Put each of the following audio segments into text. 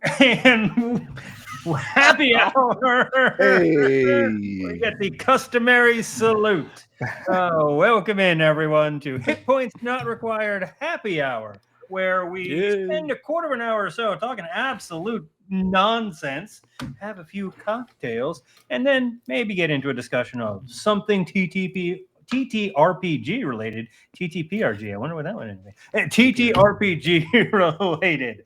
And happy hour. We Hey. get the customary salute. Welcome in, everyone, to Hit Points Not Required Happy Hour, where we spend a quarter of an hour or so talking absolute nonsense, have a few cocktails, and then maybe get into a discussion of something TTRPG related. TTPRG. I wonder what that one is. TTRPG related.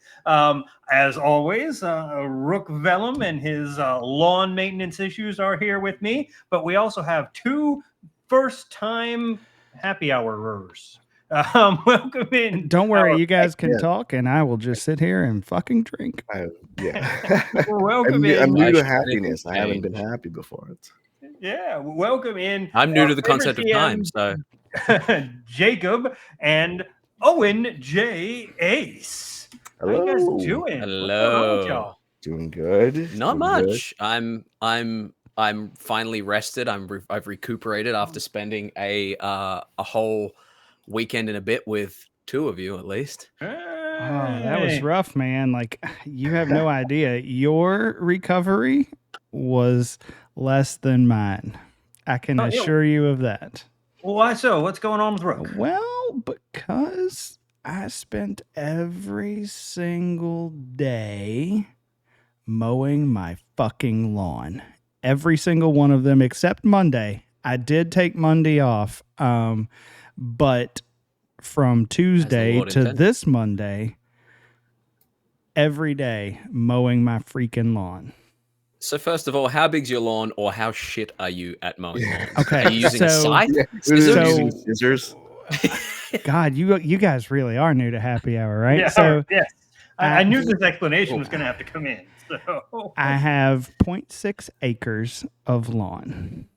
As always, Rook Vellum and his lawn maintenance issues are here with me, but we also have two first-time happy hourers. Welcome in. Don't worry, you guys can talk, and I will just sit here and fucking drink. Welcome in. I'm new to happiness. I haven't been happy before. Yeah, welcome in. I'm new to the concept of time, so Jacob and Owen J. Ace. Hello. How you guys doing? Hello. Doing good. Not much. Good. I'm finally rested. I've recuperated after spending a whole weekend and a bit with two of you at least. Oh, that was rough, man. Like, you have no idea. Your recovery was less than mine. I can assure you of that. Why so? What's going on with Rook? Well, because I spent every single day mowing my fucking lawn. Every single one of them except Monday. I did take Monday off. But from Tuesday to this Monday, every day mowing my freaking lawn. So first of all, how big's your lawn, or how shit are you at mowing lawns? Okay, are you using a scythe? Scissors? God, you guys really are new to happy hour, right? Yeah, so yes. I knew this explanation was going to have to come in. So I have 0.6 acres of lawn.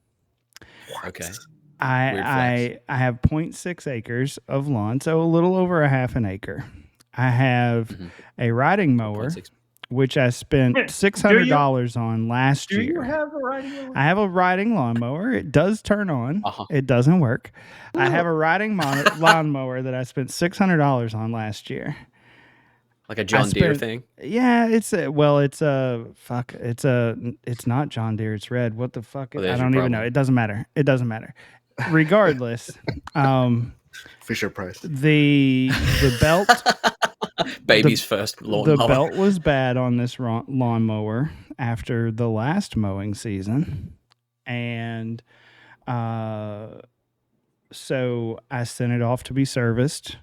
Okay. I have 0.6 acres of lawn, so a little over a half an acre. I have a riding mower, which I spent $600 on last year. Do you have a riding mower? I have a riding lawnmower. It does turn on. It doesn't work. I have a riding lawnmower that I spent $600 on last year. Like a John Deere thing? Yeah, it's not John Deere, it's red. What the fuck? I don't even know. It doesn't matter. Regardless, Fisher Price. The belt baby's first lawnmower. The belt was bad on this lawnmower after the last mowing season, and so I sent it off to be serviced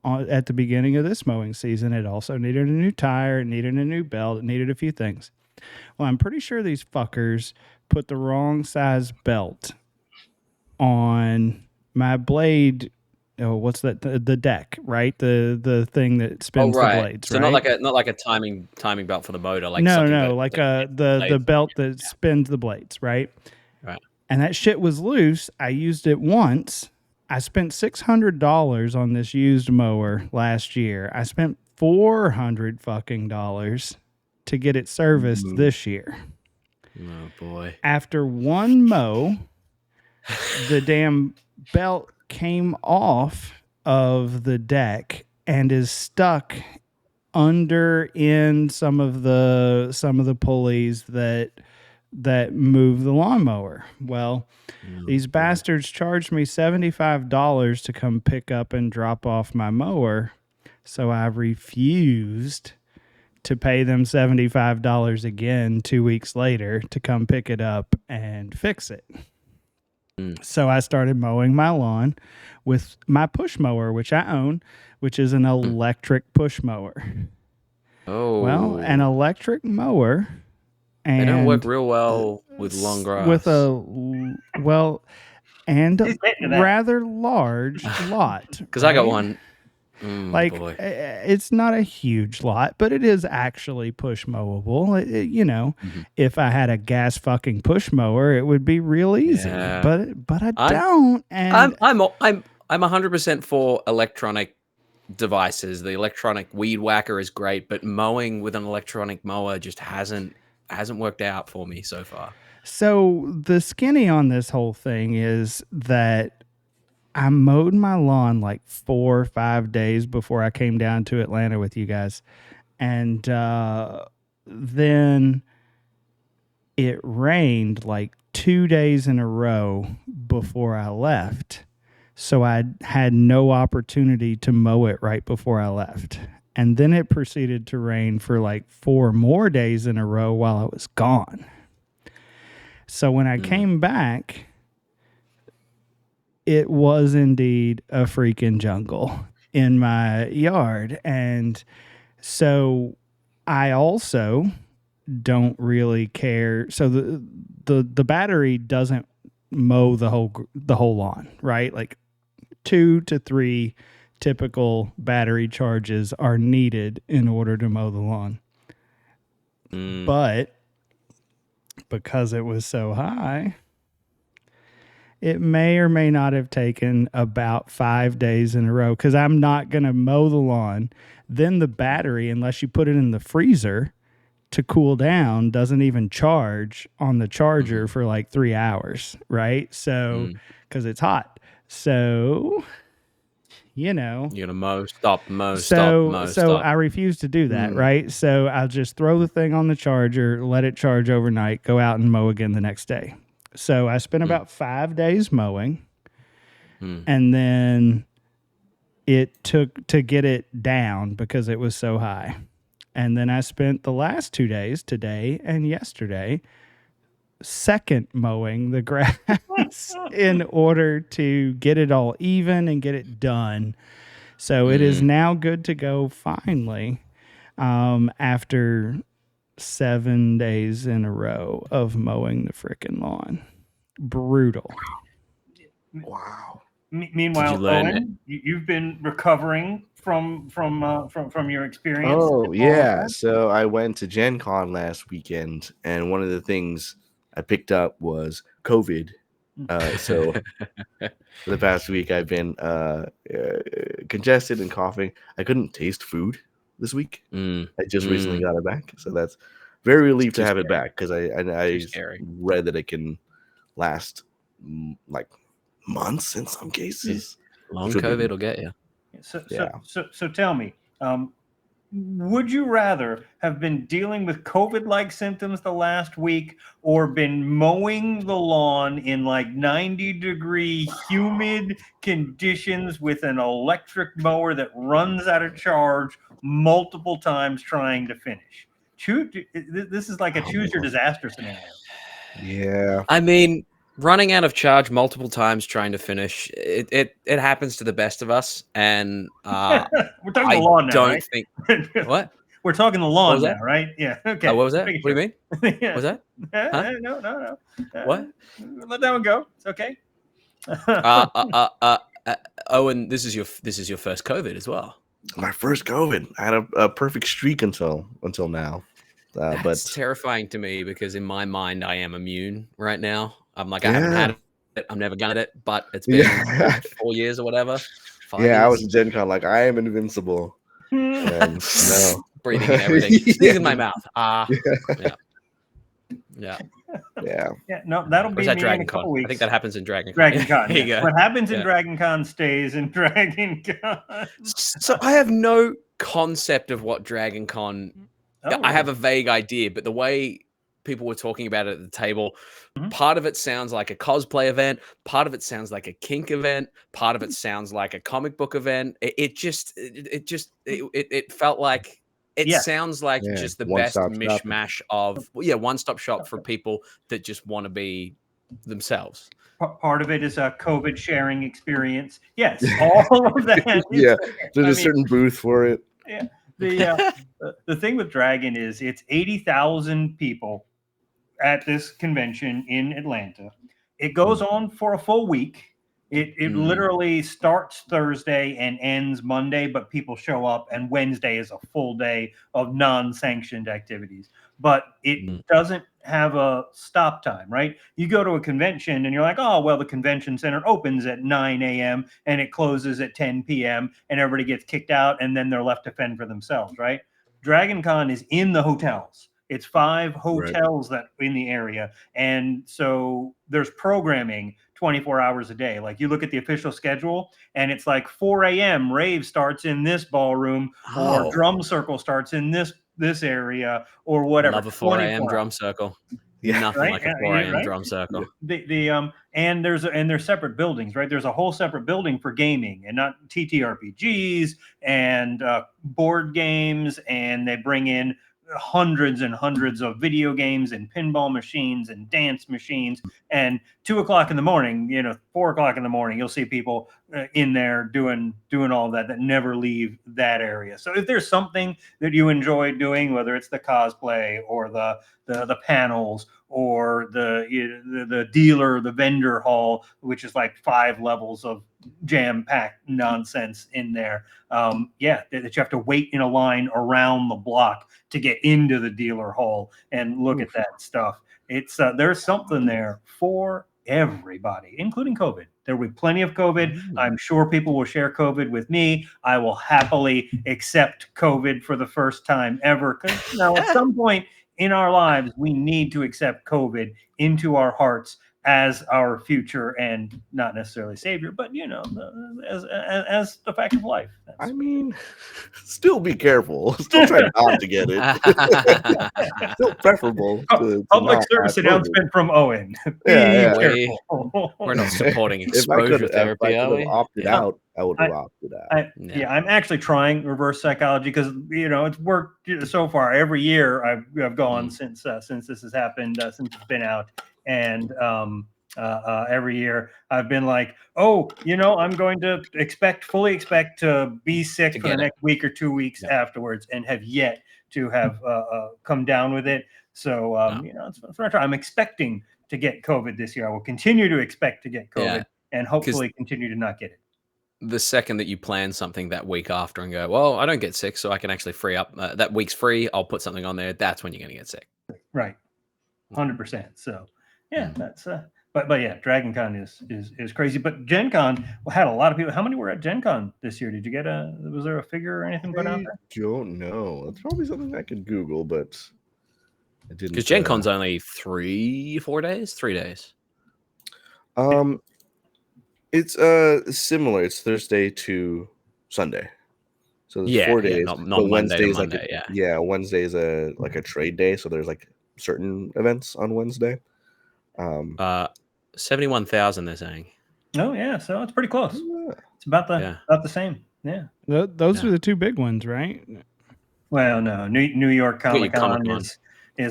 at the beginning of this mowing season. It also needed a new tire, it needed a new belt, it needed a few things. Well, I'm pretty sure these fuckers put the wrong size belt on my blade. Oh, what's that? The deck, right? The thing that spins the blades. So right? not like a timing belt for the motor. Like the belt that spins the blades, right? Right. And that shit was loose. I used it once. I spent $600 on this used mower last year. I spent $400 fucking dollars to get it serviced this year. Oh boy! After one mow, the damn belt came off of the deck and is stuck under in some of the pulleys that move the lawnmower. Well, these bastards charged me $75 to come pick up and drop off my mower, so I refused to pay them $75 again 2 weeks later to come pick it up and fix it. So I started mowing my lawn with my push mower, which I own, which is an electric push mower. Oh. Well, an electric mower. And they don't work real well with long grass. With a rather large lot. Because I got one. Boy. It's not a huge lot, but it is actually push mowable. If I had a gas fucking push mower, it would be real easy. Yeah. But I don't. And I'm 100% for electronic devices. The electronic weed whacker is great, but mowing with an electronic mower just hasn't worked out for me so far. So the skinny on this whole thing is that I mowed my lawn like 4 or 5 days before I came down to Atlanta with you guys. And then it rained like 2 days in a row before I left. So I had no opportunity to mow it right before I left. And then it proceeded to rain for like 4 more days in a row while I was gone. So when I came back, it was indeed a freaking jungle in my yard. And so I also don't really care. So the battery doesn't mow the whole lawn, right? Like 2 to 3 typical battery charges are needed in order to mow the lawn. But because it was so high, it may or may not have taken about 5 days in a row, because I'm not going to mow the lawn. Then the battery, unless you put it in the freezer to cool down, doesn't even charge on the charger for like 3 hours, right? So, because it's hot. So, you're gonna mow, stop, mow, so stop. I refuse to do that, right? So I'll just throw the thing on the charger, let it charge overnight, go out and mow again the next day. So I spent about 5 days mowing, and then it took to get it down because it was so high. And then I spent the last 2 days, today and yesterday, second mowing the grass in order to get it all even and get it done. So it is now good to go finally, after 7 days in a row of mowing the frickin' lawn. Brutal. Wow. Meanwhile, Owen, you've been recovering from your experience. Oh yeah. So I went to Gen Con last weekend, and one of the things I picked up was COVID. So for the past week, I've been congested and coughing. I couldn't taste food this week. I just recently got it back, so that's very relieved to have it back, because I read that it can last like months in some cases. Long COVID will get you. So tell me, would you rather have been dealing with COVID-like symptoms the last week, or been mowing the lawn in like 90-degree humid conditions with an electric mower that runs out of charge multiple times trying to finish? This is like a choose your disaster scenario. Yeah. I mean, running out of charge multiple times trying to finish, it happens to the best of us. And we're talking the lawn now, right? Think what? We're talking the lawn now, right? Yeah. Okay. What was that? What do you mean? Yeah. What was that? Huh? No. What? Let that one go. It's okay. Owen, this is your first COVID as well. My first COVID. I had a perfect streak until now. That's terrifying to me, because in my mind I am immune right now. I'm like, I haven't had it. I'm never gonna get it, but it's been 4 years or whatever. 5 years. I was in Gen Con like, I am invincible. And no. Breathing and everything. Sneeze in my mouth. Yeah. No, that'll be that me Dragon in a couple Con? weeks. I think that happens in Dragon Con. Dragon Con. There you go. What happens in Dragon Con stays in Dragon Con. So I have no concept of what Dragon Con. I have a vague idea, but the way people were talking about it at the table, part of it sounds like a cosplay event, part of it sounds like a kink event, part of it sounds like a comic book event. It felt like sounds like just the best mishmash of one-stop shop for people that just want to be themselves. Part of it is a COVID sharing experience. Yes, all of that. There's a certain booth for it. Yeah. The thing with Dragon is it's 80,000 people at this convention in Atlanta. It goes on for a full week. It literally starts Thursday and ends Monday, but people show up, and Wednesday is a full day of non-sanctioned activities. But it doesn't have a stop time, right? You go to a convention and you're like, oh, well, the convention center opens at 9 a.m. and it closes at 10 p.m. and everybody gets kicked out, and then they're left to fend for themselves, right? Dragon Con is in the hotels. It's 5 hotels that in the area. And so there's programming 24 hours a day. Like you look at the official schedule and it's like 4 a.m. rave starts in this ballroom or drum circle starts in this area or whatever. Love a 4 a.m. drum circle. Yeah. Nothing like a 4 a.m. drum circle. And there's separate buildings, right? There's a whole separate building for gaming and not TTRPGs and board games, and they bring in hundreds and hundreds of video games and pinball machines and dance machines. And 2 o'clock in the morning, 4 o'clock in the morning, you'll see people in there doing all that never leave that area. So if there's something that you enjoy doing, whether it's the cosplay or the panels or the dealer, the vendor hall, which is like 5 levels of jam-packed nonsense in there. That you have to wait in a line around the block to get into the dealer hall and look at that stuff. It's there's something there for everybody, including COVID. There will be plenty of COVID. I'm sure people will share COVID with me. I will happily accept COVID for the first time ever. Because at some point in our lives, we need to accept COVID into our hearts as our future and not necessarily savior, but as the fact of life. I mean, still be careful. Still try not to get it. Still preferable. To Public service announcement from Owen. We're not supporting exposure therapy, are we? Opted out. I would have opted out. I'm actually trying reverse psychology because it's worked so far. Every year I've gone since this has happened, since it's been out. And every year I've been like, I'm going to fully expect to be sick for the next week or 2 weeks afterwards, and have yet to have come down with it. So, it's not true. I'm expecting to get COVID this year. I will continue to expect to get COVID and hopefully continue to not get it. The second that you plan something that week after and go, well, I don't get sick, so I can actually free up that week's free. I'll put something on there. That's when you're going to get sick. Right. 100%. So that's but yeah, Dragon Con is crazy. But Gen Con had a lot of people. How many were at Gen Con this year? Did you get was there a figure or anything put out there? I don't know. It's probably something I could Google, but I didn't. Because Gen Con's only 3 days. It's similar. It's Thursday to Sunday. So there's 4 days. Not Wednesday to Monday, Wednesday is a trade day, so there's like certain events on Wednesday. 71,000 they're saying. Oh yeah, so it's pretty close. It's about the same. Yeah. Those are the 2 big ones, right? Well, no. New York Comic-Con is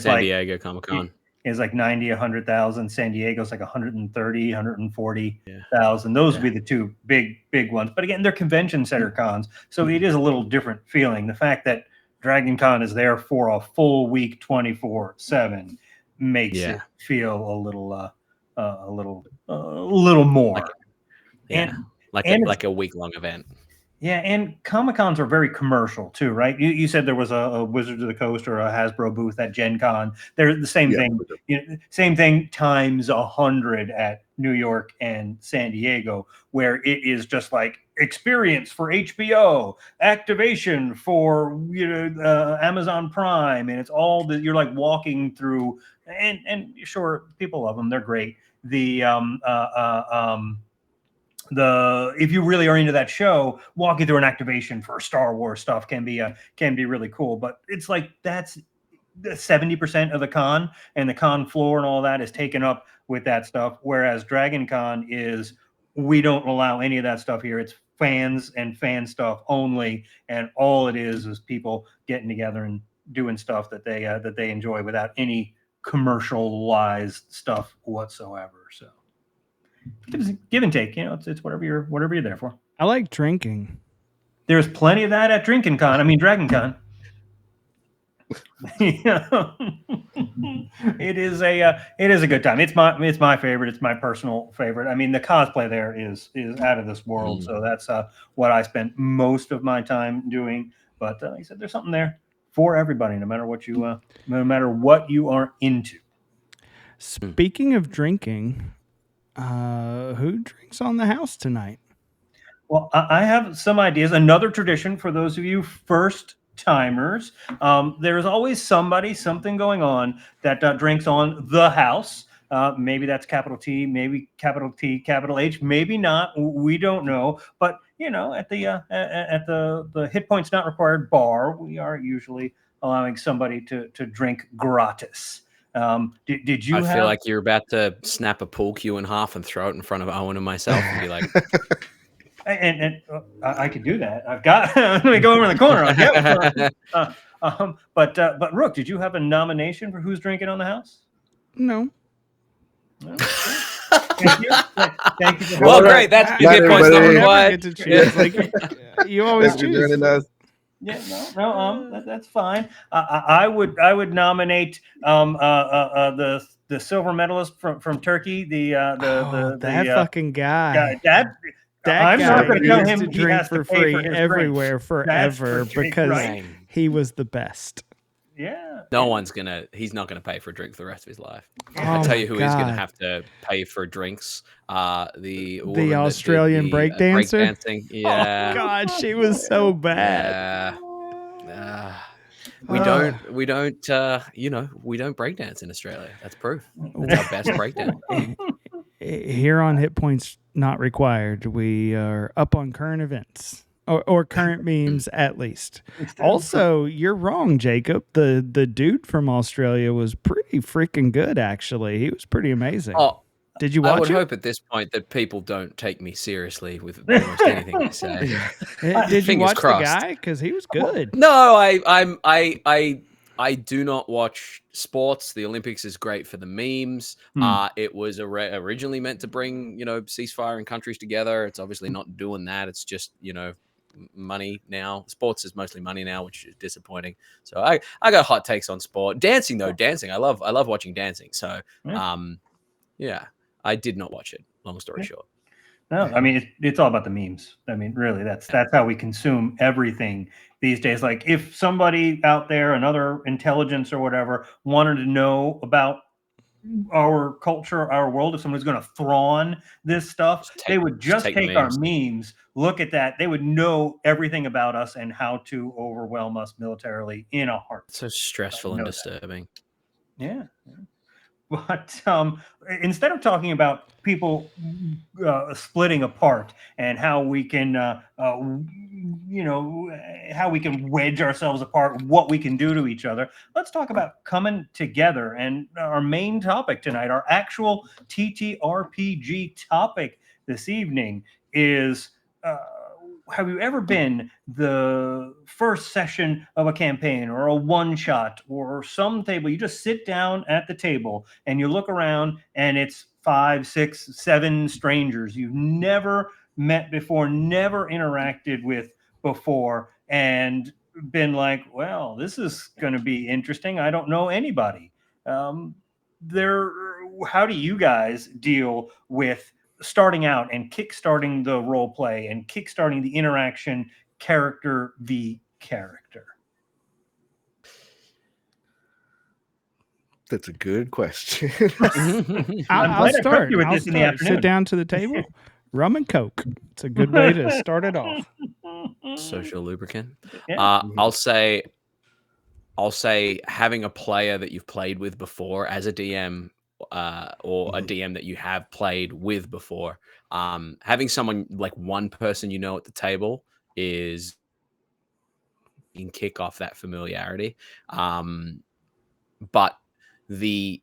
San Diego Comic-Con is like 90, 100,000. San Diego's like 130, 140,000. Those would be the 2 big ones. But again, they're convention center cons, so it is a little different feeling. The fact that Dragon Con is there for a full week, 24/7, makes it feel a little more. Like a week-long event. Yeah, and Comic-Cons are very commercial too, right? You said there was a Wizards of the Coast or a Hasbro booth at Gen Con. They're the same thing. Same thing times 100 at New York and San Diego, where it is just like experience for HBO, activation for Amazon Prime, and it's all that you're like walking through. And sure, people love them; they're great. If you really are into that show, walking through an activation for Star Wars stuff can be really cool. But it's like that's 70% of the con, and the con floor and all that is taken up with that stuff. Whereas Dragon Con we don't allow any of that stuff here. It's fans and fan stuff only, and all it is people getting together and doing stuff that they enjoy without any commercialized stuff whatsoever. So. Give and take, it's whatever you're there for. I like drinking. There's plenty of that at Drinkin Con. I mean, Dragon Con. It is a good time. It's my favorite. It's my personal favorite. I mean, the cosplay there is out of this world. So that's what I spent most of my time doing. But like I said, there's something there for everybody, no matter what you are into. Speaking of drinking. Who drinks on the house tonight? Well, I have some ideas. Another tradition for those of you first timers. There is always something going on that drinks on the house. Maybe that's capital T, maybe capital T, capital H, maybe not. We don't know. But at the hit points not required bar, we are usually allowing somebody to drink gratis. Did you? I feel like you're about to snap a pool cue in half and throw it in front of Owen and myself and be like, and I could do that. I've got. Let me go over in the corner. I'll get one. But Rook, did you have a nomination for who's drinking on the house? No. No? Thank you. Thank you. Well, great. That's hit points not required. You always choose. Yeah, no, that's fine. I would nominate the silver medalist from Turkey. That fucking guy. That I'm guy not going to tell needs him to he drink has for to pay free for his everywhere drinks. forever because right. he was the best. Yeah. He's not gonna pay for a drink for the rest of his life. Oh I'll tell you who is gonna God. have to pay for drinks. The Australian break dancer. Breakdancing. Yeah. Oh God, she was so bad. We don't breakdance in Australia. That's proof. That's our best breakdance. Here on Hit Points Not Required, we are up on current events. Or current memes, at least. Also, you're wrong, Jacob. The dude from Australia was pretty freaking good, actually. He was pretty amazing. Oh, did you watch it? I would hope at this point that people don't take me seriously with almost anything I say. Did you watch crossed. the guy? Because he was good. No, I do not watch sports. The Olympics is great for the memes. It was originally meant to bring ceasefire and countries together. It's obviously not doing that. It's just money now. Sports is mostly money now, which is disappointing. So I got hot takes on sport. Dancing though, I love watching dancing. So yeah, I did not watch it. Long story short. No, I mean it's all about the memes. I mean, really, that's how we consume everything these days. Like if somebody out there, another intelligence or whatever, wanted to know about our culture, our world, if someone's going to thrawn this stuff, they would just take our memes, look at that. They would know everything about us and how to overwhelm us militarily in a heartbeat. So stressful and disturbing. Yeah. But instead of talking about people splitting apart and how we can, how we can wedge ourselves apart, what we can do to each other, let's talk about coming together. And our main topic tonight, our actual TTRPG topic this evening is... have you ever been the first session of a campaign or a one-shot or some table? You just sit down at the table and you look around and it's 5, 6, 7 strangers you've never met before, never interacted with before, and been like, well, this is going to be interesting. I don't know anybody. How do you guys deal with starting out and kickstarting the role play and kickstarting the interaction character v character? That's a good question. I'll start. Sit down to the table. Rum and Coke. It's a good way to start it off. Social lubricant. Yeah. I'll say having a player that you've played with before as a DM or a DM that you have played with before. Having someone like one person at the table is you can kick off that familiarity. But the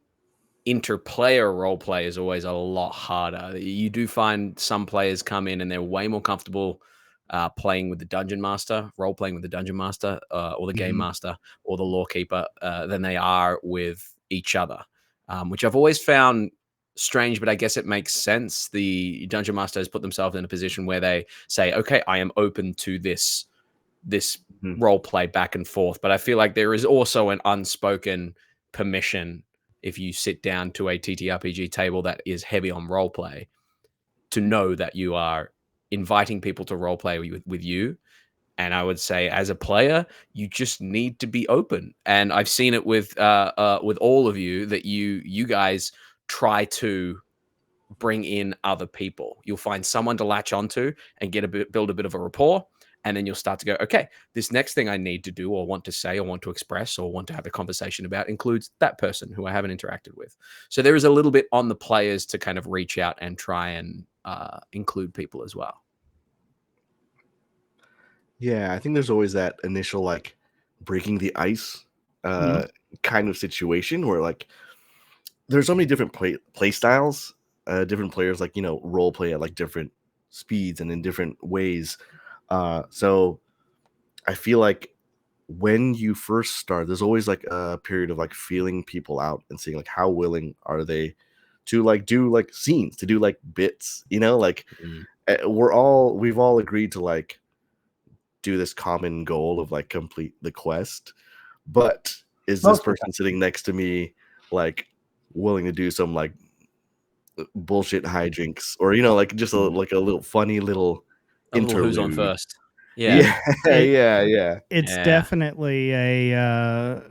interplayer role play is always a lot harder. You do find some players come in and they're way more comfortable playing with the dungeon master, role playing with the dungeon master or the game master or the lore keeper than they are with each other. Which I've always found strange, but I guess it makes sense. The dungeon master has put themselves in a position where they say, okay, I am open to this role play back and forth. But I feel like there is also an unspoken permission if you sit down to a TTRPG table that is heavy on role play to know that you are inviting people to role play with you. And I would say, as a player, you just need to be open. And I've seen it with all of you that you guys try to bring in other people. You'll find someone to latch onto and build a bit of a rapport, And then you'll start to go, okay, this next thing I need to do or want to say or want to express or want to have a conversation about includes that person who I haven't interacted with. So there is a little bit on the players to kind of reach out and try and include people as well. Yeah, I think there's always that initial like breaking the ice kind of situation where like there's so many different play styles, different players like, you know, role play at like different speeds and in different ways. So I feel like when you first start, there's always like a period of like feeling people out and seeing like how willing are they to like do like scenes, to do like bits, you know, like we've all agreed to like do this common goal of like complete the quest, but is this person sitting next to me like willing to do some like bullshit hijinks or, you know, like just a little funny little interlude. Who's on first. Yeah. It's definitely a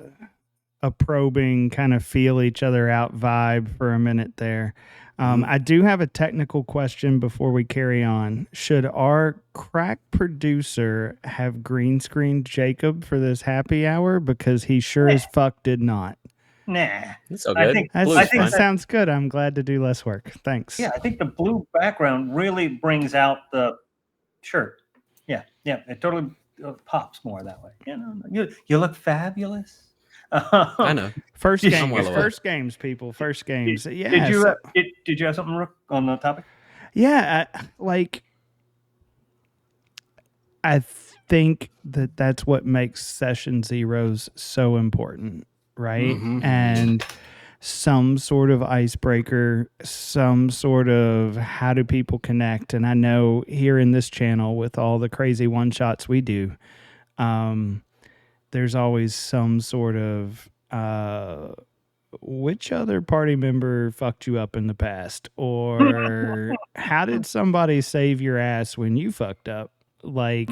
probing kind of feel each other out vibe for a minute there. I do have a technical question before we carry on. Should our crack producer have green screened Jacob for this happy hour? Because he sure as fuck did not. Nah. That's so good. I think that sounds good. I'm glad to do less work. Thanks. Yeah, I think the blue background really brings out the shirt. Yeah, it totally pops more that way. You look fabulous. I know. First games, people. First games. Yeah. Did you have something, Rook, on the topic? Yeah, I think that's what makes session zeros so important, right? And some sort of icebreaker, some sort of how do people connect. And I know here in this channel with all the crazy one shots we do, there's always some sort of which other party member fucked you up in the past, or how did somebody save your ass when you fucked up? Like,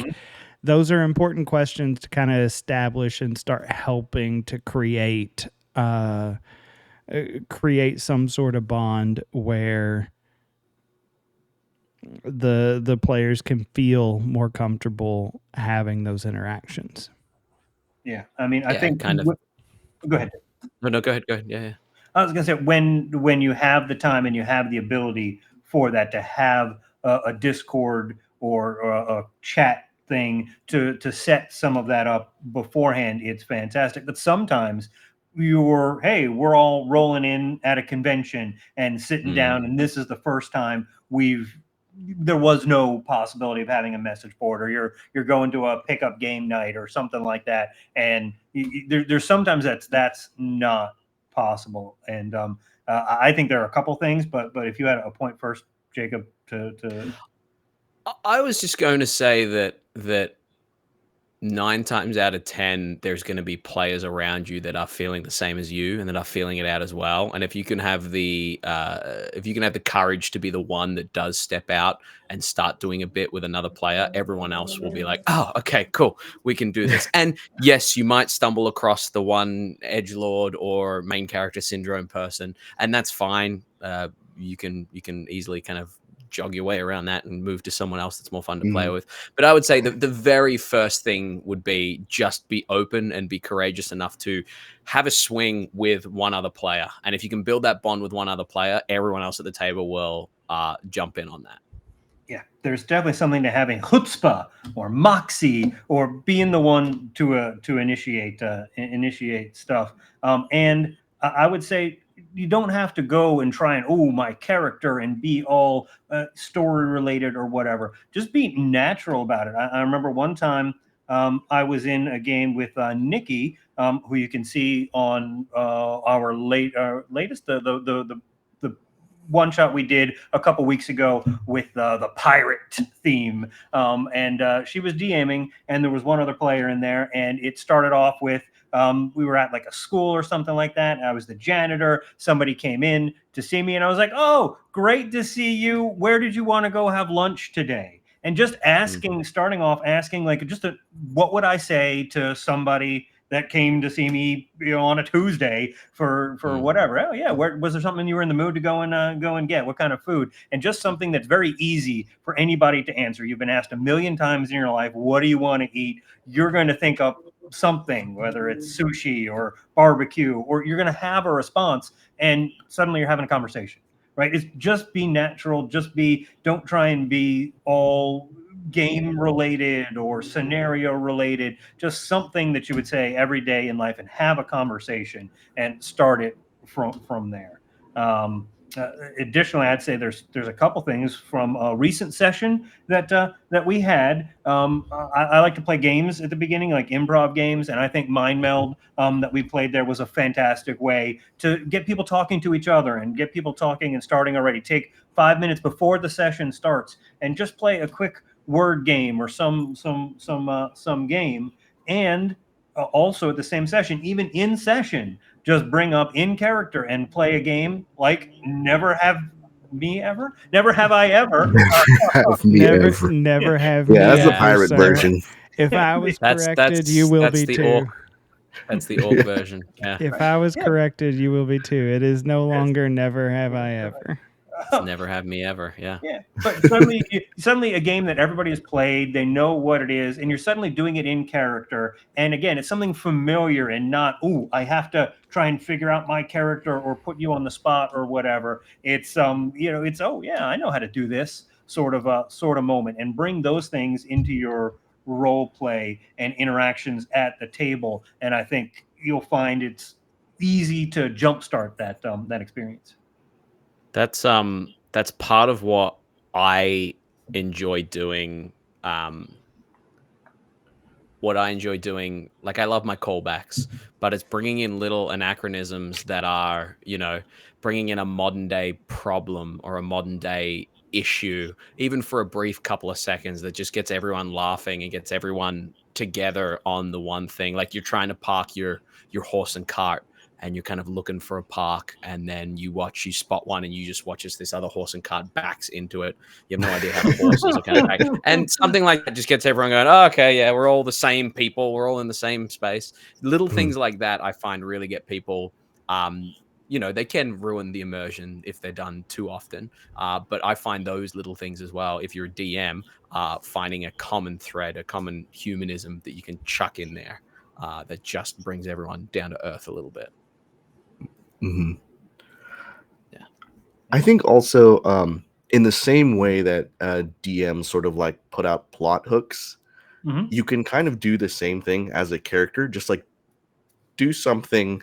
those are important questions to kind of establish and start helping to create some sort of bond where the players can feel more comfortable having those interactions. Yeah, I mean, I think kind of. Go ahead. No, go ahead. Yeah. I was gonna say when you have the time and you have the ability for that, to have a Discord or a chat thing to set some of that up beforehand, it's fantastic. But sometimes we're all rolling in at a convention and sitting down, and this is the first time there was no possibility of having a message board, or you're going to a pickup game night or something like that, and there's sometimes that's not possible. And I think there are a couple things, but if you had a point first, Jacob, to I was just going to say that 9 times out of 10, there's going to be players around you that are feeling the same as you and that are feeling it out as well. And if you can have the courage to be the one that does step out and start doing a bit with another player, everyone else will be like, oh, okay, cool, we can do this. And yes, you might stumble across the one edgelord or main character syndrome person, and that's fine. You can easily kind of jog your way around that and move to someone else that's more fun to play with. But I would say the very first thing would be just be open and be courageous enough to have a swing with one other player. And if you can build that bond with one other player, everyone else at the table will jump in on that. Yeah, there's definitely something to having chutzpah or moxie or being the one to initiate stuff. And I would say you don't have to go and try and my character and be all story related or whatever. Just be natural about it. I remember one time I was in a game with Nikki, who you can see on our latest the one shot we did a couple weeks ago with the pirate theme, and she was DMing, and there was one other player in there, and it started off with we were at like a school or something like that. I was the janitor. Somebody came in to see me, and I was like, "Oh, great to see you. Where did you want to go have lunch today?" And just starting off asking like what would I say to somebody that came to see me, on a Tuesday for whatever. Oh yeah, was there something you were in the mood to go and get? What kind of food? And just something that's very easy for anybody to answer. You've been asked a million times in your life, what do you want to eat? You're going to think up something, whether it's sushi or barbecue, or you're going to have a response, and suddenly you're having a conversation. Right? It's just be natural. Don't try and be all game related or scenario related. Just something that you would say every day in life and have a conversation and start it from there. Additionally, I'd say there's a couple things from a recent session that we had. I like to play games at the beginning, like improv games, and I think Mind Meld that we played there was a fantastic way to get people talking to each other and get people talking and starting already. Take 5 minutes before the session starts and just play a quick word game or some game, and also at the same session, even in session, just bring up in character and play a game like Never Have Me Ever, Never Have I Ever. Never have Yeah, me that's the ever, pirate sir. version. If I was That's corrected, you will be the too. orc. That's the orc version. Yeah. If I was corrected, you will be too. It is no longer never have I ever. It's Never Have Me Ever. Yeah. Yeah, but suddenly a game that everybody has played, they know what it is, and you're suddenly doing it in character. And again, it's something familiar and not, ooh, I have to try and figure out my character or put you on the spot or whatever. It's it's, oh yeah, I know how to do this sort of moment, and bring those things into your role play and interactions at the table. And I think you'll find it's easy to jumpstart that experience. That's part of what I enjoy doing. What I enjoy doing, like I love my callbacks, but it's bringing in little anachronisms that are, bringing in a modern day problem or a modern day issue, even for a brief couple of seconds, that just gets everyone laughing and gets everyone together on the one thing. Like you're trying to park your horse and cart, and you're kind of looking for a park, and then you spot one, and you just watch as this other horse and cart backs into it. You have no idea how the horses are kind of back. And something like that just gets everyone going, oh, okay, yeah, we're all the same people. We're all in the same space. Little things like that I find really get people, they can ruin the immersion if they're done too often. But I find those little things as well, if you're a DM, finding a common thread, a common humanism that you can chuck in there, that just brings everyone down to earth a little bit. Mm-hmm. Yeah, I think also in the same way that DMs sort of like put out plot hooks, you can kind of do the same thing as a character, just like do something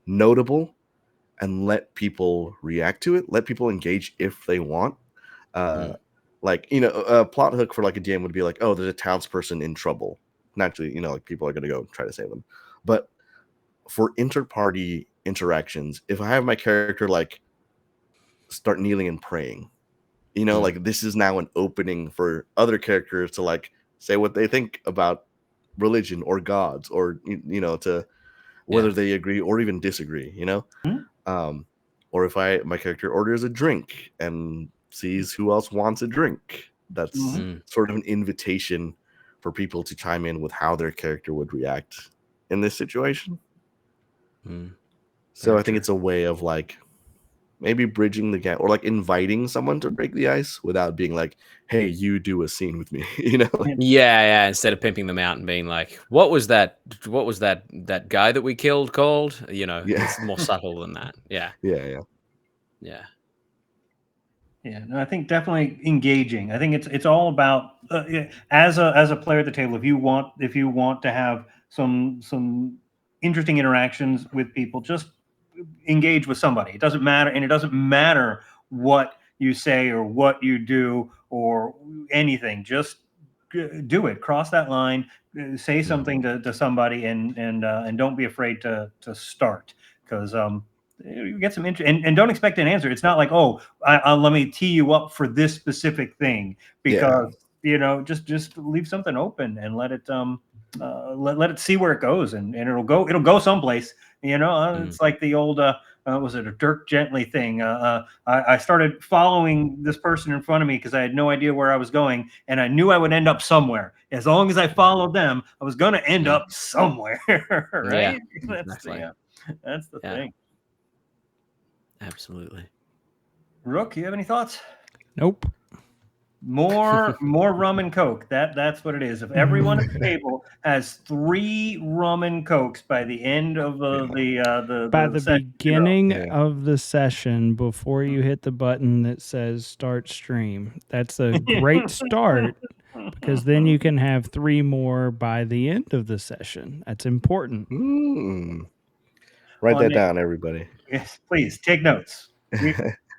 notable and let people react to it, let people engage if they want. Like, a plot hook for like a DM would be like, oh, there's a townsperson in trouble. Naturally, like people are going to go try to save them. But for inter-party interactions, if I have my character like start kneeling and praying, like this is now an opening for other characters to like say what they think about religion or gods, or to whether they agree or even disagree, or if my character orders a drink and sees who else wants a drink, that's sort of an invitation for people to chime in with how their character would react in this situation. So I think it's a way of like maybe bridging the gap, or like inviting someone to break the ice without being like, hey, you do a scene with me, Yeah. Instead of pimping them out and being like, what was that guy that we killed called? It's more subtle than that. Yeah. No, I think definitely engaging. I think it's all about as a player at the table. If you want to have some interesting interactions with people, just engage with somebody. It doesn't matter, and it doesn't matter what you say or what you do or anything. Just do it. Cross that line. Say something to somebody, and don't be afraid to start, because you get some interest, and don't expect an answer. It's not like, oh, let me tee you up for this specific thing, because just leave something open and let it let it see where it goes, and it'll go someplace. It's like the old was it a Dirk Gently thing? I started following this person in front of me because I had no idea where I was going, and I knew I would end up somewhere. As long as I followed them, I was going to end up somewhere, right? Yeah, exactly. That's the thing. Absolutely. Rook, you have any thoughts? Nope. More rum and coke. That's what it is. If everyone at the table has 3 rum and cokes by the end of the beginning Yeah. of the session, before you hit the button that says start stream, that's a great start, because then you can have 3 more by the end of the session. That's important. Write that down, everybody. Yes, please take notes.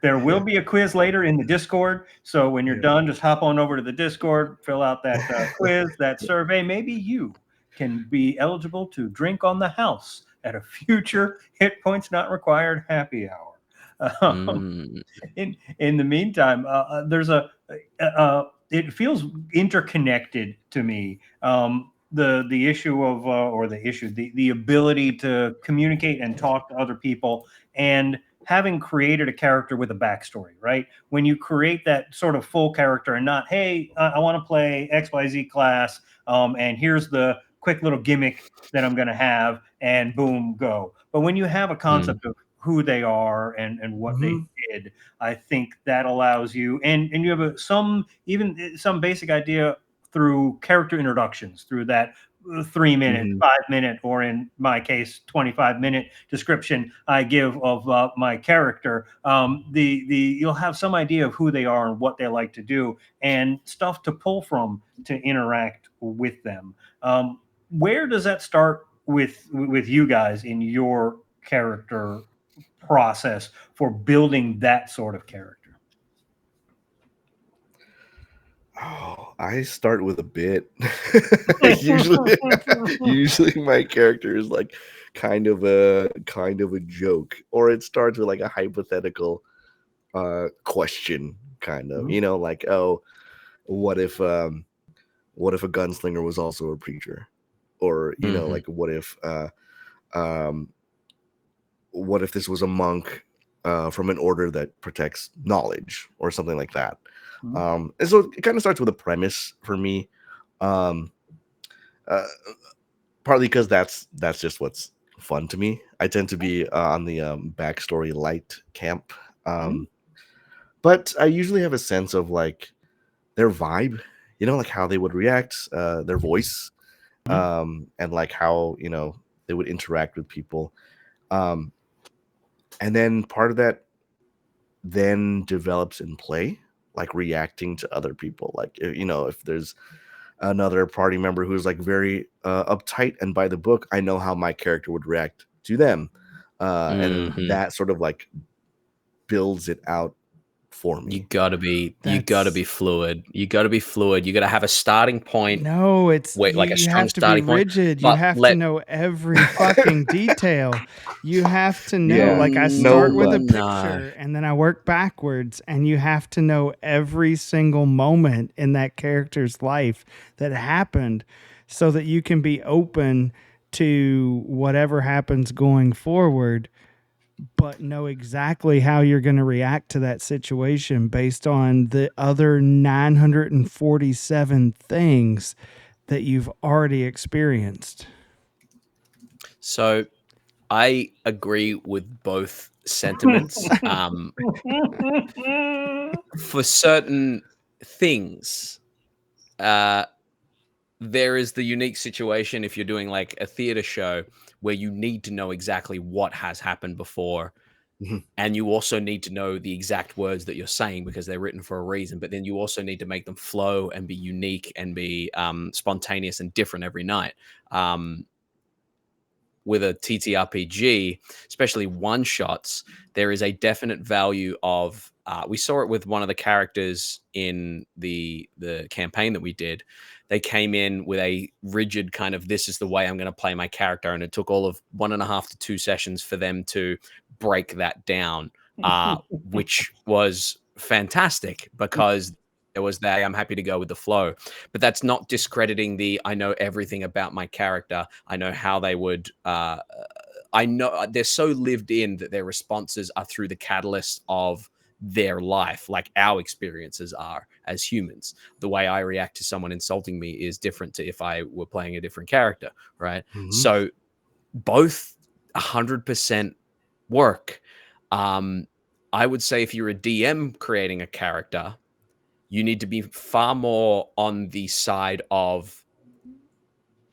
There will be a quiz later in the Discord. So when you're done, just hop on over to the Discord, fill out that quiz, that survey. Maybe you can be eligible to drink on the house at a future Hit Points Not Required happy hour. In the meantime, there's it feels interconnected to me. The issue of the ability to communicate and talk to other people, and having created a character with a backstory, right? When you create that sort of full character and not, hey, I want to play XYZ class, and here's the quick little gimmick that I'm going to have, and boom, go. But when you have a concept of who they are and what they did, I think that allows you, and you have some basic idea through character introductions, through that 3-minute, 5-minute, or in my case, 25-minute description I give of my character. You'll have some idea of who they are and what they like to do, and stuff to pull from to interact with them. Where does that start with you guys in your character process for building that sort of character? Oh, I start with a bit. usually my character is like kind of a joke, or it starts with like a hypothetical question, kind of, like, oh, what if a gunslinger was also a preacher, or like what if this was a monk from an order that protects knowledge, or something like that. And so it kind of starts with a premise for me, partly because that's just what's fun to me. I tend to be on the backstory light camp, but I usually have a sense of like their vibe, like how they would react, their voice, and like how they would interact with people, and then part of that then develops in play, like reacting to other people. Like, if there's another party member who's like very uptight and by the book, I know how my character would react to them, and that sort of like builds it out for me. You gotta be fluid. You gotta have a starting point. No, it's like a strong have to starting be rigid. You have to know every fucking detail. You have to know. Like, I start with a picture and then I work backwards, and you have to know every single moment in that character's life that happened, so that you can be open to whatever happens going forward, but know exactly how you're going to react to that situation based on the other 947 things that you've already experienced. So I agree with both sentiments. For certain things, there is the unique situation if you're doing like a theater show where you need to know exactly what has happened before. And you also need to know the exact words that you're saying because they're written for a reason. But then you also need to make them flow and be unique and be spontaneous and different every night. With a TTRPG, especially one-shots, there is a definite value of... we saw it with one of the characters in the campaign that we did. They came in with a rigid kind of, this is the way I'm going to play my character. And it took all of 1.5 to 2 sessions for them to break that down, which was fantastic because there was that, I'm happy to go with the flow. But that's not discrediting I know everything about my character. I know how they would I know they're so lived in that their responses are through the catalyst of their life, like our experiences are as humans. The way I react to someone insulting me is different to if I were playing a different character, right? So both 100% work. I would say if you're a DM creating a character, you need to be far more on the side of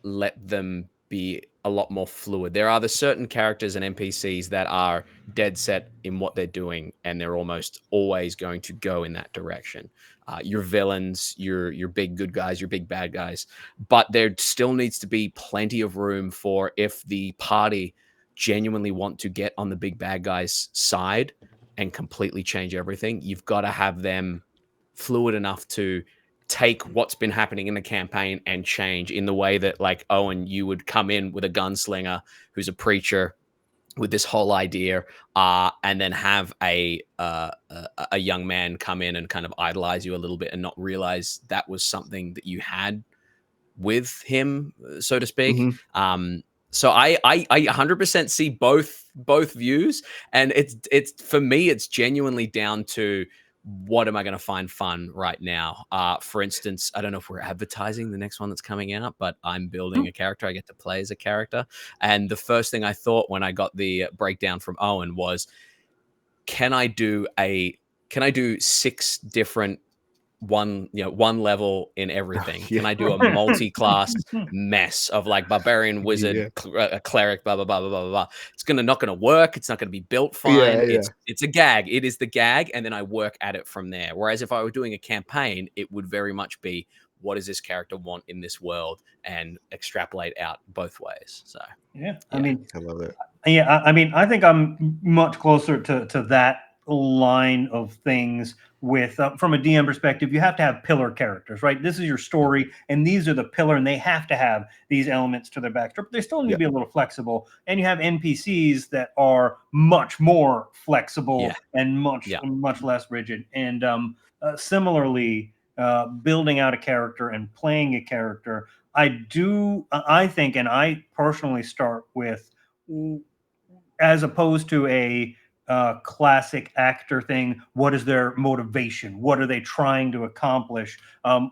let them be a lot more fluid. There are the certain characters and NPCs that are dead set in what they're doing, and they're almost always going to go in that direction. Your villains, your big good guys, your big bad guys, but there still needs to be plenty of room for if the party genuinely want to get on the big bad guys' side and completely change everything. You've got to have them fluid enough to take what's been happening in the campaign and change in the way that, like, Owen, you would come in with a gunslinger who's a preacher with this whole idea, and then have a young man come in and kind of idolize you a little bit and not realize that was something that you had with him, so to speak. So I 100% see both views, and it's for me, it's genuinely down to what am I going to find fun right now? For instance, I don't know if we're advertising the next one that's coming out, but I'm building a character. I get to play as a character. And the first thing I thought when I got the breakdown from Owen was, can I do 6 different one level in everything? Can I do a multi-class mess of like barbarian, wizard, cleric, blah blah blah blah blah blah? It's not gonna work. It's not gonna be built fine. It's a gag. It is the gag, and then I work at it from there. Whereas if I were doing a campaign, it would very much be, what does this character want in this world, and extrapolate out both ways. So I mean, I love it. Yeah, I mean, I think I'm much closer to that line of things with from a DM perspective. You have to have pillar characters, right? This is your story, and these are the pillar, and they have to have these elements to their backstory. But they still need to be a little flexible, and you have NPCs that are much more flexible and much less rigid. And similarly, building out a character and playing a character, I think, and I personally start with, as opposed to a classic actor thing, what is their motivation? What are they trying to accomplish?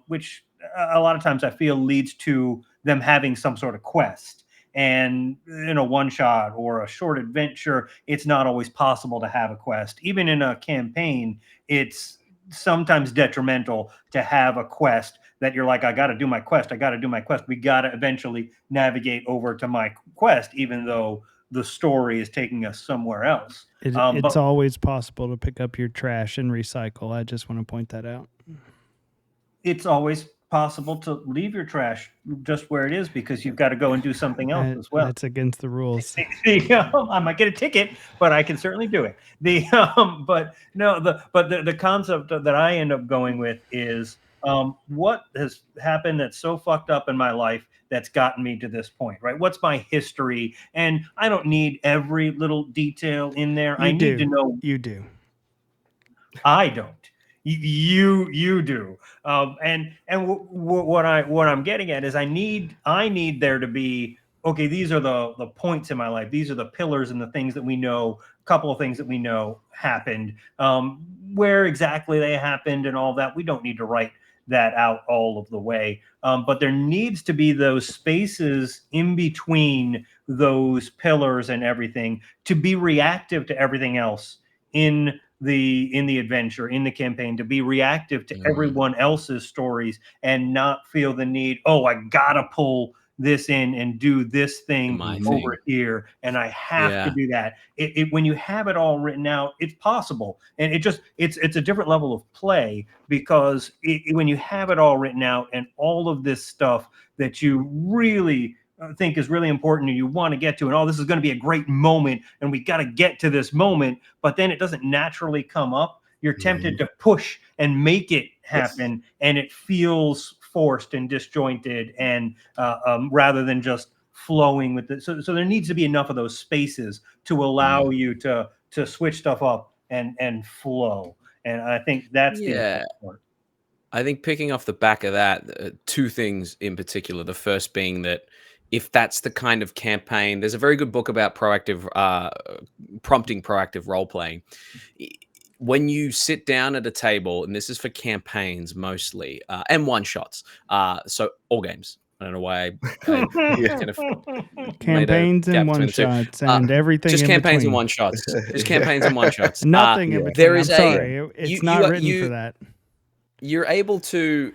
Which a lot of times I feel leads to them having some sort of quest. And in a one shot or a short adventure, it's not always possible to have a quest. Even in a campaign, it's sometimes detrimental to have a quest that you're like, I got to do my quest. I got to do my quest. We got to eventually navigate over to my quest, even though the story is taking us somewhere else. It's always possible to pick up your trash and recycle. I just want to point that out. It's always possible to leave your trash just where it is, because you've got to go and do something else as well. That's against the rules. I might get a ticket, but I can certainly do it. The concept that I end up going with is, what has happened that's so fucked up in my life that's gotten me to this point, right? What's my history? And I don't need every little detail in there. I need to know. You do. I don't. You do. And what I'm getting at is, I need there to be, okay, these are the points in my life. These are the pillars and the things that we know. A couple of things that we know happened. Where exactly they happened and all that, we don't need to write that out all of the way. But there needs to be those spaces in between those pillars and everything to be reactive to everything else in the adventure, in the campaign, to be reactive to everyone else's stories and not feel the need, oh, I gotta pull this in and do this thing over here, and I have to do that. When you have it all written out, it's possible, and it's a different level of play, because when you have it all written out and all of this stuff that you really think is really important and you want to get to, and this is going to be a great moment and we got to get to this moment, but then it doesn't naturally come up, you're tempted to push and make it happen, and it feels forced and disjointed, and rather than just flowing with it. So there needs to be enough of those spaces to allow you to switch stuff up and flow, and I think that's the important part. I think picking off the back of that, 2 things in particular. The first being that if that's the kind of campaign, there's a very good book about proactive prompting proactive role playing. When you sit down at a table, and this is for campaigns mostly, and one shots, so all games. I don't know why I kind of campaigns and one shots and everything just in campaigns between. and one shots. Just campaigns and one shots. Nothing in between. There I'm is sorry, it's not written for that. You're able to,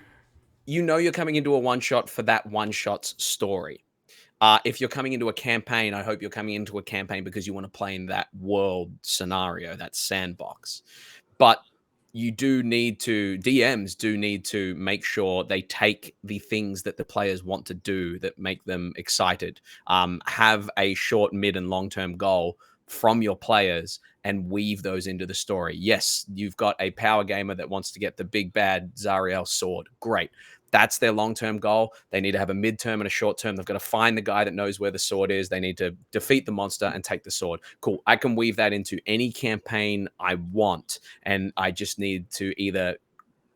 you're coming into a one shot for that one shot's story. If you're coming into a campaign, I hope you're coming into a campaign because you want to play in that world scenario, that sandbox. But you do need to, DMs do need to make sure they take the things that the players want to do that make them excited, have a short, mid, and long-term goal from your players and weave those into the story. Yes, you've got a power gamer that wants to get the big bad Zariel sword. Great. That's their long-term goal. They need to have a mid-term and a short-term. They've got to find the guy that knows where the sword is. They need to defeat the monster and take the sword. Cool. I can weave that into any campaign I want, and I just need to either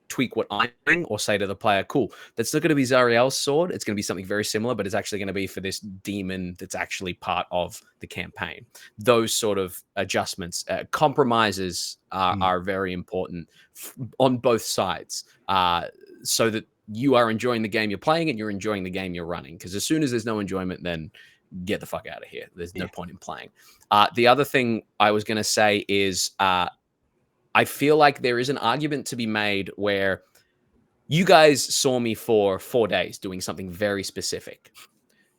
tweak what I'm doing or say to the player, cool, that's not going to be Zariel's sword. It's going to be something very similar, but it's actually going to be for this demon that's actually part of the campaign. Those sort of adjustments, compromises are very important on both sides, so that you are enjoying the game you're playing and you're enjoying the game you're running. Because as soon as there's no enjoyment, then get the fuck out of here. There's no point in playing. The other thing I was going to say is I feel like there is an argument to be made where you guys saw me for 4 days doing something very specific.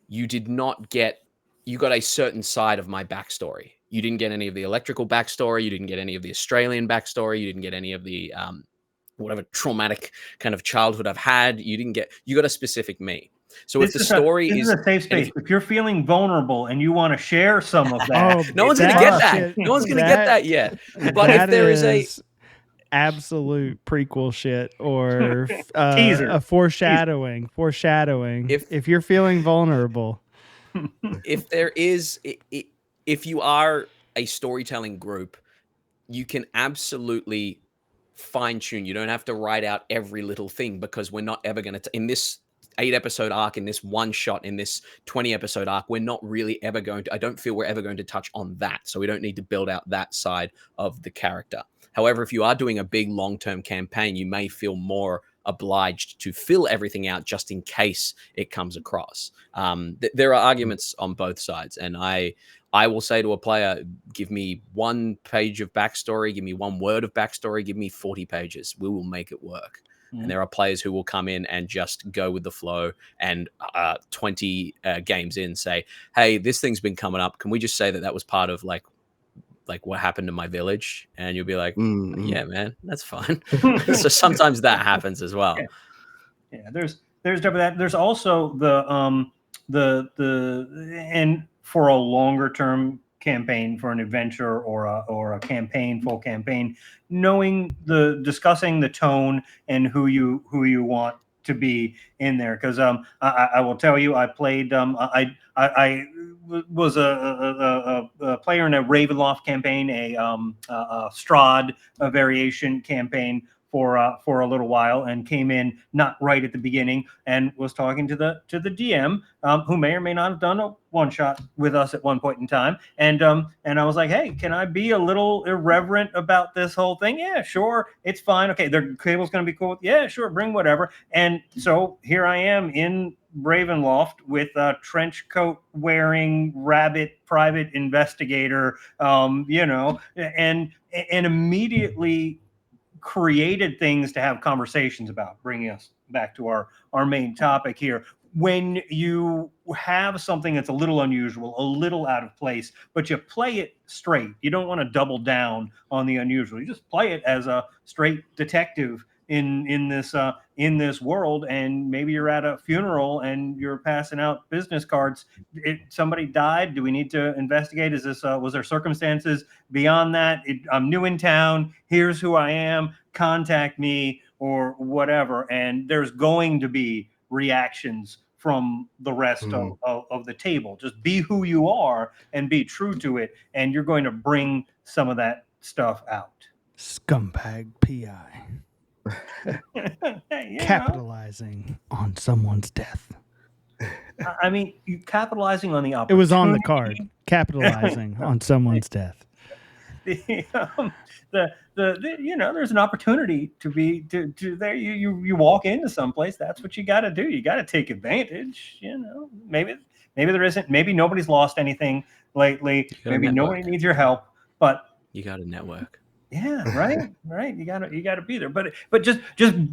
You did not get, you got a certain side of my backstory. You didn't get any of the electrical backstory. You didn't get any of the Australian backstory. You didn't get any of the whatever traumatic kind of childhood I've had. You got a specific me. So if the story is a safe space, if you're feeling vulnerable and you want to share some of that, no one's going to get that. No one's going to get that yet. But if there is a absolute prequel shit or teaser, a foreshadowing, if you're feeling vulnerable, if there is, if you are a storytelling group, you can absolutely fine tune. You don't have to write out every little thing, because we're not ever going to, in this 8-episode arc, in this one shot, in this 20-episode arc, we're not really ever going to, I don't feel we're ever going to touch on that. So we don't need to build out that side of the character. However, if you are doing a big long-term campaign, you may feel more obliged to fill everything out just in case it comes across. There are arguments on both sides, and I will say to a player, give me 1 page of backstory, give me 1 word of backstory, give me 40 pages. We will make it work. And there are players who will come in and just go with the flow, and 20 games in say, hey, this thing's been coming up. Can we just say that was part of like what happened to my village? And you'll be like, yeah, man, that's fine. So sometimes that happens as well. Yeah, there's that. There's also and for a longer term campaign, for an adventure or a campaign, full campaign, discussing the tone and who you want to be in there. Because I will tell you, I played I was a player in a Ravenloft campaign, a Strahd variation campaign for a little while, and came in not right at the beginning, and was talking to the DM, who may or may not have done a one shot with us at one point in time, and I was like, hey, can I be a little irreverent about this whole thing? Yeah, sure, it's fine. Okay, their cable's gonna be cool. Yeah, sure, bring whatever. And so here I am in Ravenloft with a trench coat wearing rabbit private investigator, and immediately created things to have conversations about, bringing us back to our main topic here. When you have something that's a little unusual, a little out of place, but you play it straight, you don't want to double down on the unusual. You just play it as a straight detective in this world, and maybe you're at a funeral and you're passing out business cards. Somebody died. Do we need to investigate? Is this was there circumstances beyond that? I'm new in town. Here's who I am. Contact me or whatever. And there's going to be reactions from the rest of the table. Just be who you are and be true to it, and you're going to bring some of that stuff out. Scumbag PI. Capitalizing on someone's death. I mean, you capitalizing on the It opportunity. was on the card, capitalizing on someone's death. There's an opportunity to there. You walk into someplace. That's what you got to do. You got to take advantage. Maybe there isn't. Maybe nobody's lost anything lately. Maybe nobody needs your help. But you got a network. Yeah, right. You gotta be there. But just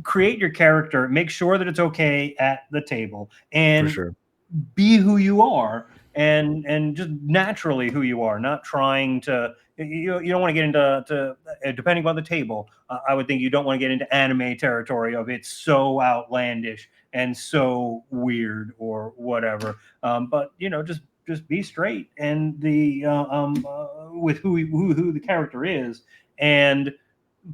create your character. Make sure that it's okay at the table, and For sure. be who you are, and just naturally who you are. Not trying to. You don't want to get into depending on the table. I would think you don't want to get into anime territory of it's so outlandish and so weird or whatever. But just be straight and with who the character is, and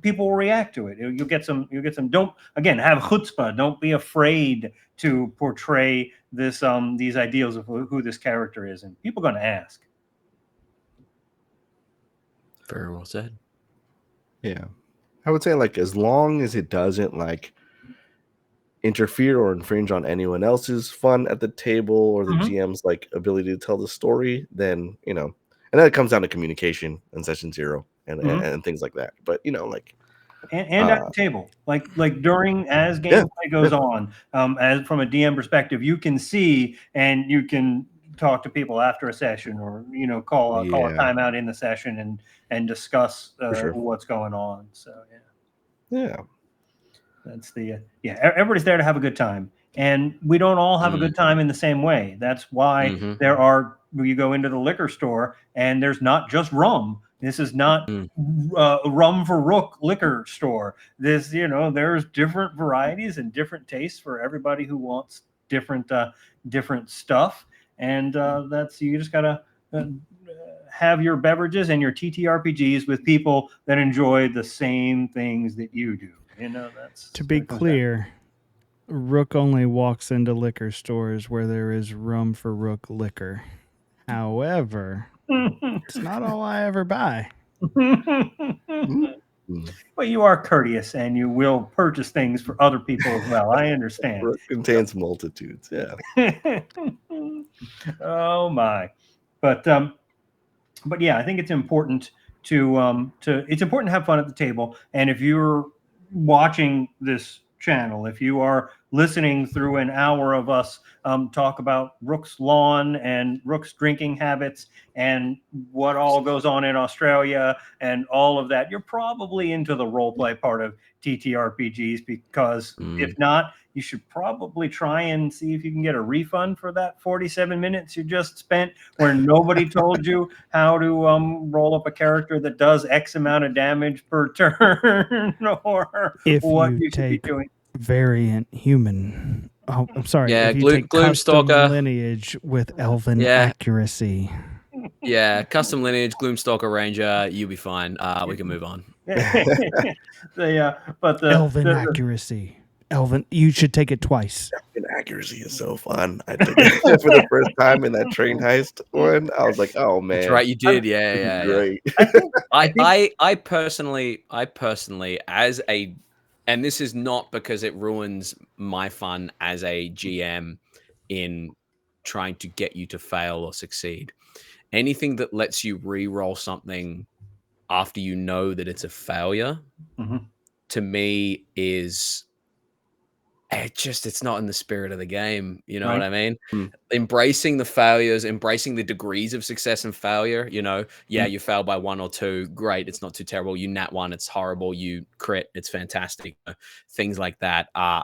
people will react to it. You'll get some. Don't again have chutzpah. Don't be afraid to portray these ideals of who this character is, and people are going to ask. Very well said. Yeah, I would say like as long as it doesn't like interfere or infringe on anyone else's fun at the table or the GM's like ability to tell the story, then and then it comes down to communication in session 0 and things like that. But like and at the table, like during as gameplay goes on, as from a DM perspective, you can see and you can talk to people after a session, or call a timeout in the session and discuss what's going on. So yeah. That's everybody's there to have a good time, and we don't all have a good time in the same way. That's why you go into the liquor store and there's not just rum. This is not rum for Rook liquor store. There's different varieties and different tastes for everybody who wants different stuff, and you just gotta have your beverages and your TTRPGs with people that enjoy the same things that you do. That's to be clear. Rook only walks into liquor stores where there is rum for Rook liquor. However, it's not all I ever buy. Well, you are courteous and you will purchase things for other people as well. I understand. Rook contains multitudes. Yeah. Oh my. But yeah, I think it's important to have fun at the table. And if you're watching this channel, if you are listening through an hour of us talk about Rook's lawn and Rook's drinking habits and what all goes on in Australia and all of that, you're probably into the role play part of TTRPGs, because if not, you should probably try and see if you can get a refund for that 47 minutes you just spent where nobody told you how to roll up a character that does X amount of damage per turn, or if what you should be doing. Variant human. Oh, I'm sorry. Yeah, if you take custom Gloomstalker lineage with elven accuracy. Yeah, custom lineage, Gloomstalker Ranger, you'll be fine. We can move on. Elven accuracy. Elven, you should take it twice. Elven accuracy is so fun. I took it for the first time in that train heist one. I was like, oh man. That's right, you did. Yeah. Great. I personally, and this is not because it ruins my fun as a GM in trying to get you to fail or succeed. Anything that lets you re-roll something after you know that it's a failure, to me is it's not in the spirit of the game. You know what I mean? Embracing the failures, embracing the degrees of success and failure. You failed by 1 or 2. Great. It's not too terrible. You nat 1. It's horrible. You crit. It's fantastic. Things like that. I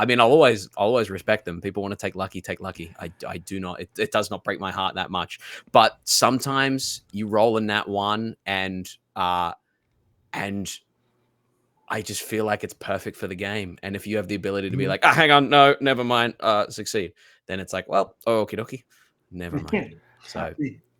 mean, I'll always respect them. People want to take lucky. I do not. It does not break my heart that much. But sometimes you roll a nat 1 and I just feel like it's perfect for the game. And if you have the ability to be like, hang on, no, never mind, succeed, then it's like, well, okie dokie, never mind. So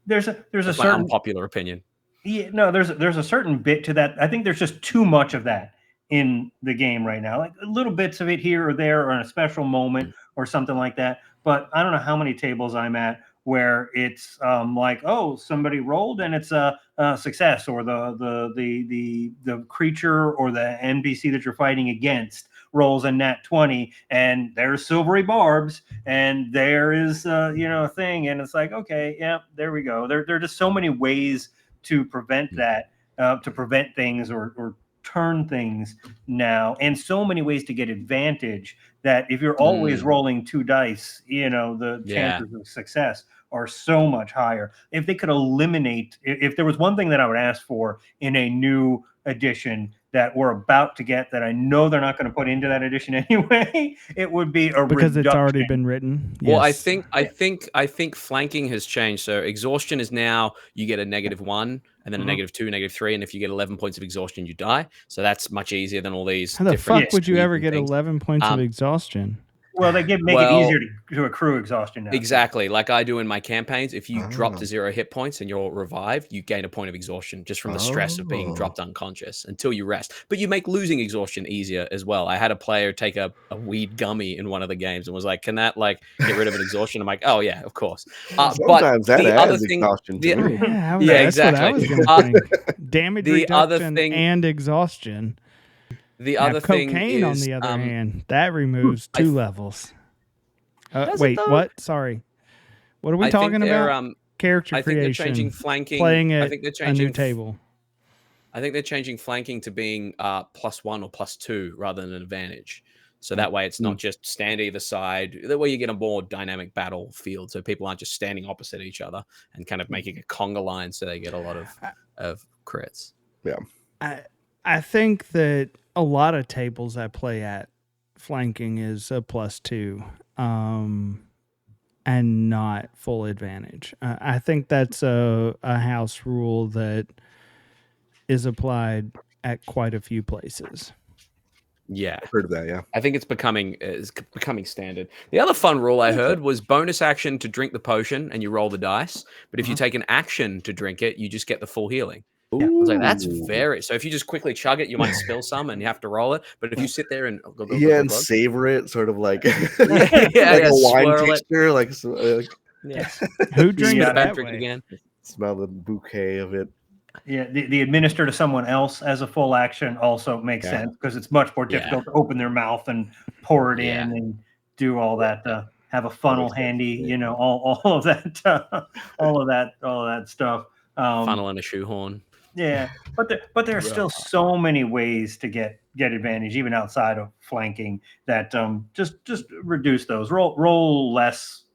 there's a certain unpopular opinion. Yeah, no, there's a certain bit to that. I think there's just too much of that in the game right now. Like little bits of it here or there, or in a special moment or something like that. But I don't know how many tables I'm at where it's like, oh, somebody rolled and it's a success, or the creature or the NPC that you're fighting against rolls a nat 20, and there's silvery barbs, and there is a thing, and it's like, okay, yeah, there we go. There are just so many ways to prevent that, to prevent things or turn things now, and so many ways to get advantage that if you're always rolling 2 dice, the chances of success are so much higher. If they could eliminate, if there was one thing that I would ask for in a new edition that we're about to get, that I know they're not going to put into that edition anyway, it would be a because reduction. it's already been written. Well, Yes. I think flanking has changed. So exhaustion is now you get a -1 and then a -2, -3, and if you get 11 points of exhaustion, you die. So that's much easier than all these. How the different fuck would you ever get things. 11 points of exhaustion? Well, they make it easier to accrue exhaustion now. Exactly, like I do in my campaigns. If you drop to 0 hit points and you're revived, you gain a point of exhaustion just from the stress of being dropped unconscious until you rest. But you make losing exhaustion easier as well. I had a player take a weed gummy in one of the games and was like, "Can that get rid of an exhaustion?" I'm like, "Oh yeah, of course." Sometimes that the adds other thing, exhaustion to me. Yeah, exactly. What I was gonna think. Damage the other reduction thing- and exhaustion. The Now, other thing cocaine, on is, the other hand, that removes 2 levels. Does it Wait, though? what? Sorry. What are we I think talking they're, about? Character I think they're creation. changing flanking. Playing I at think they're a new changing table. I think they're changing flanking to being +1 or +2 rather than an advantage. So that way it's not just stand either side. That way you get a more dynamic battlefield. So people aren't just standing opposite each other and kind of making a conga line so they get a lot of crits. Yeah. I think that a lot of tables I play at, flanking is a +2. And not full advantage. I think that's a house rule that is applied at quite a few places. Yeah, I've heard of that. Yeah, I think it's becoming standard. The other fun rule I heard was bonus action to drink the potion and you roll the dice. But if you take an action to drink it, you just get the full healing. I was like, that's very. So if you just quickly chug it, you might spill some and you have to roll it. But if you sit there and and savor it, sort of like like a wine texture, like Who drinks that drink way? again? Smell the bouquet of it. Yeah, the administer to someone else as a full action also makes sense because it's much more difficult to open their mouth and pour it in and do all that. Have a funnel handy, all of that, all of that stuff. Funnel and a shoehorn. Yeah, but there are still so many ways to get advantage even outside of flanking that just reduce those. Roll less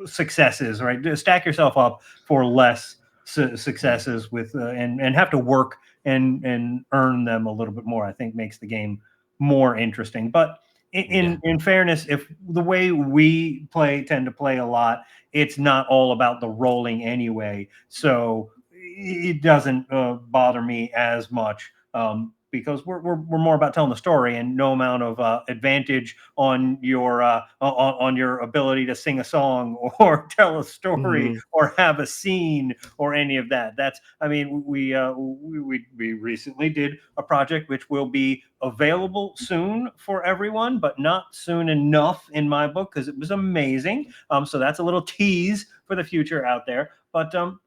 successes, right? Stack yourself up for less successes with and have to work and earn them a little bit more. I think makes the game more interesting. But in fairness, if the way we tend to play a lot, it's not all about the rolling anyway. So it doesn't bother me as much because we're more about telling the story, and no amount of advantage on your ability to sing a song or tell a story or have a scene or any of that. We recently did a project which will be available soon for everyone, but not soon enough in my book because it was amazing. So that's a little tease for the future out there. But there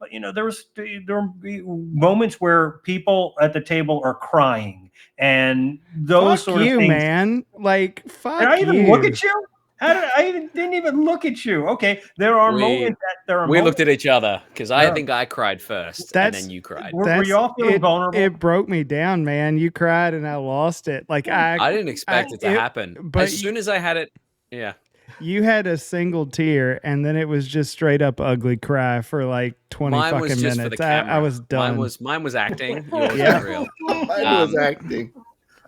will be moments where people at the table are crying, and those fuck sort of you, things. Man, like fuck Did I even you. look at you? Didn't even look at you. Okay, there are moments that we looked at each other because I think I cried first, and then you cried. Were you all feeling vulnerable? It broke me down, man. You cried, and I lost it. Like I didn't expect it to happen. But as soon as I had it, you had a single tear, and then it was just straight up ugly cry for like 20 mine was fucking just minutes. For the camera. I was done. Mine was acting. Yours was real. Mine was acting.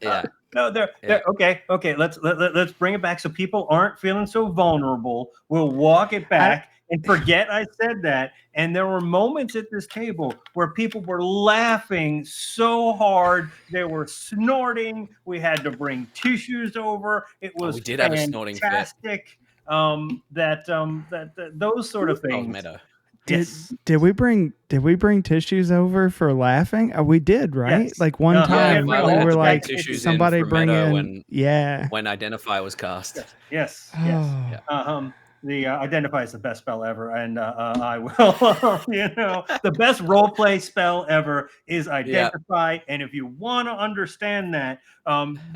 Yeah. No, they're okay. Let's bring it back so people aren't feeling so vulnerable. We'll walk it back and forget I said that. And there were moments at this table where people were laughing so hard they were snorting. We had to bring tissues over. It was we did have a snorting fit. Fantastic. Those sort of things. Meta. Did we bring tissues over for laughing? We did, right? Yes. Like one time we were like, somebody bring in. when Identify was cast. Yes. Oh. Yes. identify as the best spell ever, and I will. The best role play spell ever is identify. And if you want to understand that,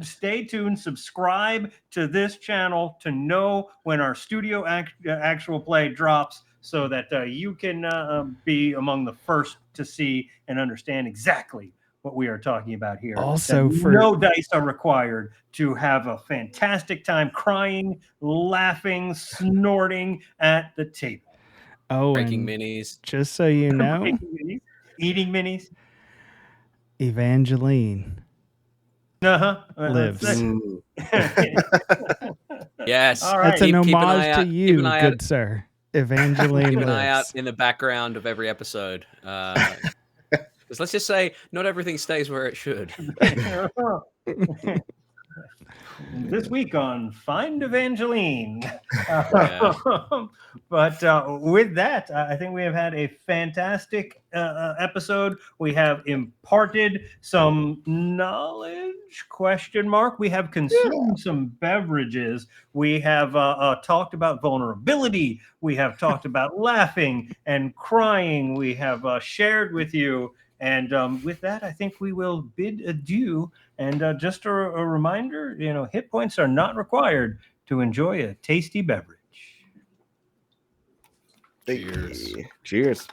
stay tuned. Subscribe to this channel to know when our studio actual play drops, so that you can be among the first to see and understand exactly what we are talking about here. Also, no dice are required to have a fantastic time crying, laughing, snorting at the table. Oh, Breaking and minis. just so you know, eating minis. Evangeline lives. Yes. All That's right. an Keep an homage eye to out. you, Keep an eye good out. sir. Evangeline Keep lives. an eye out in the background of every episode. Because let's just say not everything stays where it should. This week on Find Evangeline. But with that, I think we have had a fantastic episode. We have imparted some knowledge, ? We have consumed some beverages. We have talked about vulnerability. We have talked about laughing and crying. We have shared with you. And with that, I think we will bid adieu. And just a reminder, hit points are not required to enjoy a tasty beverage. Cheers. Cheers.